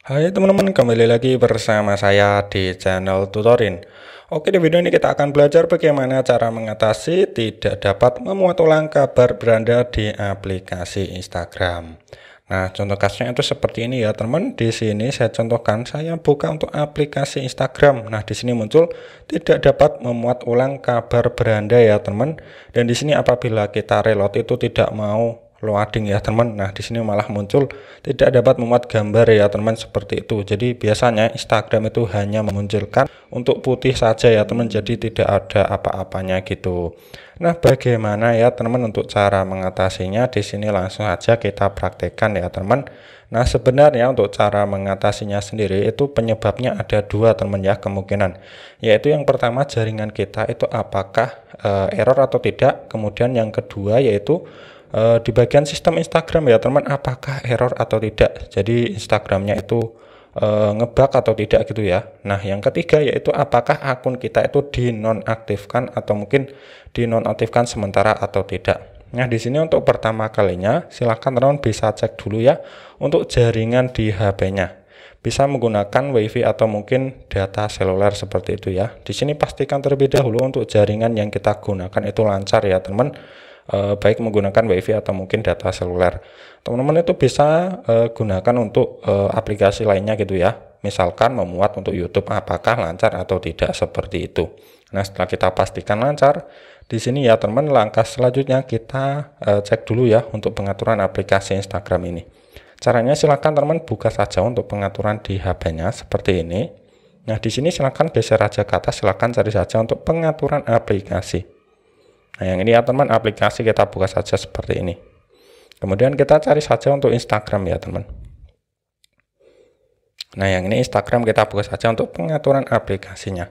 Hai teman-teman, kembali lagi bersama saya di channel Tutorin. Oke, di video ini kita akan belajar bagaimana cara mengatasi tidak dapat memuat ulang kabar beranda di aplikasi Instagram. Nah, contoh kasusnya itu seperti ini ya, teman. Di sini saya contohkan, saya buka untuk aplikasi Instagram. Nah, di sini muncul tidak dapat memuat ulang kabar beranda ya, teman. Dan di sini apabila kita reload itu tidak mau loading ya teman. Nah, di sini malah muncul tidak dapat memuat gambar ya teman, seperti itu. Jadi biasanya Instagram itu hanya memunculkan untuk putih saja ya teman, jadi tidak ada apa-apanya gitu. Nah, bagaimana ya teman untuk cara mengatasinya? Di sini langsung aja kita praktekkan ya teman. Nah, sebenarnya untuk cara mengatasinya sendiri itu penyebabnya ada dua teman ya, kemungkinan. Yaitu yang pertama, jaringan kita itu apakah error atau tidak. Kemudian yang kedua yaitu di bagian sistem Instagram ya teman, apakah error atau tidak, jadi Instagramnya itu ngebug atau tidak gitu ya. Nah, yang ketiga yaitu apakah akun kita itu dinonaktifkan atau mungkin dinonaktifkan sementara atau tidak. Nah, di sini untuk pertama kalinya silahkan teman bisa cek dulu ya untuk jaringan di HP-nya, bisa menggunakan WiFi atau mungkin data seluler seperti itu ya. Di sini pastikan terlebih dahulu untuk jaringan yang kita gunakan itu lancar ya teman, baik menggunakan WiFi atau mungkin data seluler. Teman-teman itu bisa gunakan untuk aplikasi lainnya gitu ya. Misalkan memuat untuk YouTube, apakah lancar atau tidak seperti itu. Nah, setelah kita pastikan lancar, di sini ya teman, langkah selanjutnya kita cek dulu ya untuk pengaturan aplikasi Instagram ini. Caranya silakan teman buka saja untuk pengaturan di HP-nya seperti ini. Nah, di sini silakan geser aja ke atas, silakan cari saja untuk pengaturan aplikasi. Nah, yang ini ya teman, aplikasi kita buka saja seperti ini. Kemudian kita cari saja untuk Instagram ya teman. Nah, yang ini Instagram kita buka saja untuk pengaturan aplikasinya.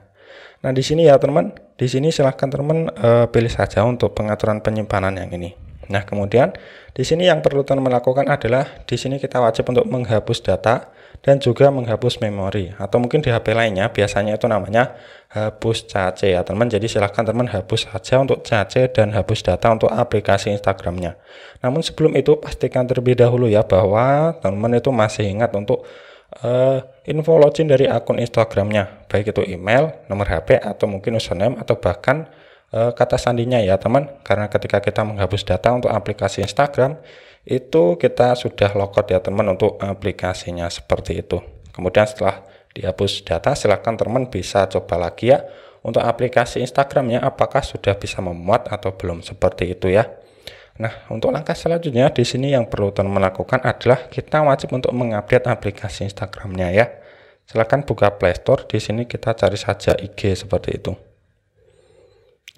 Nah, di sini ya teman, di sini silahkan teman pilih saja untuk pengaturan penyimpanan yang ini. Nah, kemudian di sini yang perlu teman lakukan adalah di sini kita wajib untuk menghapus data dan juga menghapus memori, atau mungkin di HP lainnya biasanya itu namanya hapus cache ya teman. Jadi silahkan teman hapus saja untuk cache dan hapus data untuk aplikasi Instagramnya. Namun sebelum itu pastikan terlebih dahulu ya bahwa teman itu masih ingat untuk info login dari akun Instagramnya, baik itu email, nomor HP, atau mungkin username, atau bahkan kata sandinya ya teman. Karena ketika kita menghapus data untuk aplikasi Instagram itu kita sudah logout ya teman untuk aplikasinya seperti itu. Kemudian setelah dihapus data, silahkan teman bisa coba lagi ya untuk aplikasi Instagramnya apakah sudah bisa memuat atau belum seperti itu ya. Nah, untuk langkah selanjutnya di sini yang perlu teman lakukan adalah kita wajib untuk mengupdate aplikasi Instagramnya ya. Silahkan buka Play Store, di sini kita cari saja IG seperti itu.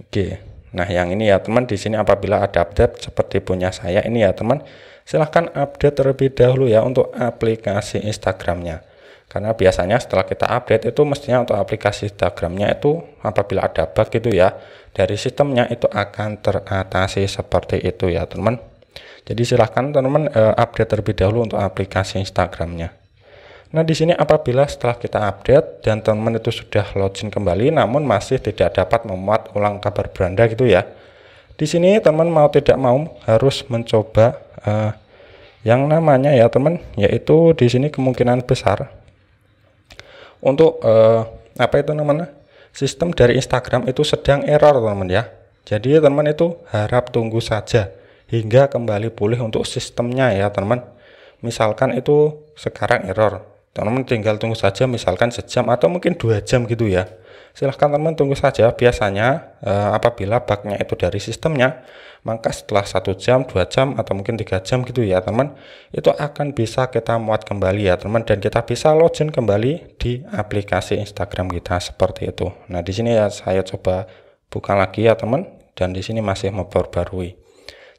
Oke. Nah, yang ini ya teman, di sini apabila ada update seperti punya saya ini ya teman, silahkan update terlebih dahulu ya untuk aplikasi Instagramnya. Karena biasanya setelah kita update itu mestinya untuk aplikasi Instagramnya itu apabila ada bug gitu ya, dari sistemnya itu akan teratasi seperti itu ya teman. Jadi silahkan teman update terlebih dahulu untuk aplikasi Instagramnya. Nah, di sini apabila setelah kita update dan teman itu sudah login kembali namun masih tidak dapat memuat ulang kabar beranda gitu ya. Di sini teman mau tidak mau harus mencoba yang namanya ya teman, yaitu di sini kemungkinan besar untuk apa itu namanya? Sistem dari Instagram itu sedang error teman ya. Jadi teman itu harap tunggu saja hingga kembali pulih untuk sistemnya ya teman. Misalkan itu sekarang error, teman tinggal tunggu saja misalkan sejam atau mungkin 2 jam gitu ya. Silahkan teman tunggu saja. Biasanya apabila bugnya itu dari sistemnya, maka setelah 1 jam, 2 jam, atau mungkin 3 jam gitu ya teman, itu akan bisa kita muat kembali ya teman, dan kita bisa login kembali di aplikasi Instagram kita seperti itu. Nah, di sini ya saya coba buka lagi ya teman, dan di sini masih memperbarui.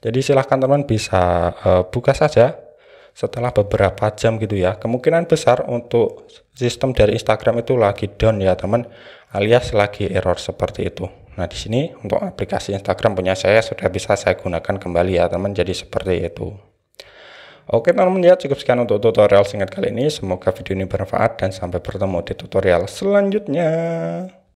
Jadi silahkan teman bisa buka saja setelah beberapa jam gitu ya. Kemungkinan besar untuk sistem dari Instagram itu lagi down ya teman, alias lagi error seperti itu. Nah, di sini untuk aplikasi Instagram punya saya sudah bisa saya gunakan kembali ya teman, jadi seperti itu. Oke teman-teman ya, cukup sekian untuk tutorial singkat kali ini. Semoga video ini bermanfaat dan sampai bertemu di tutorial selanjutnya.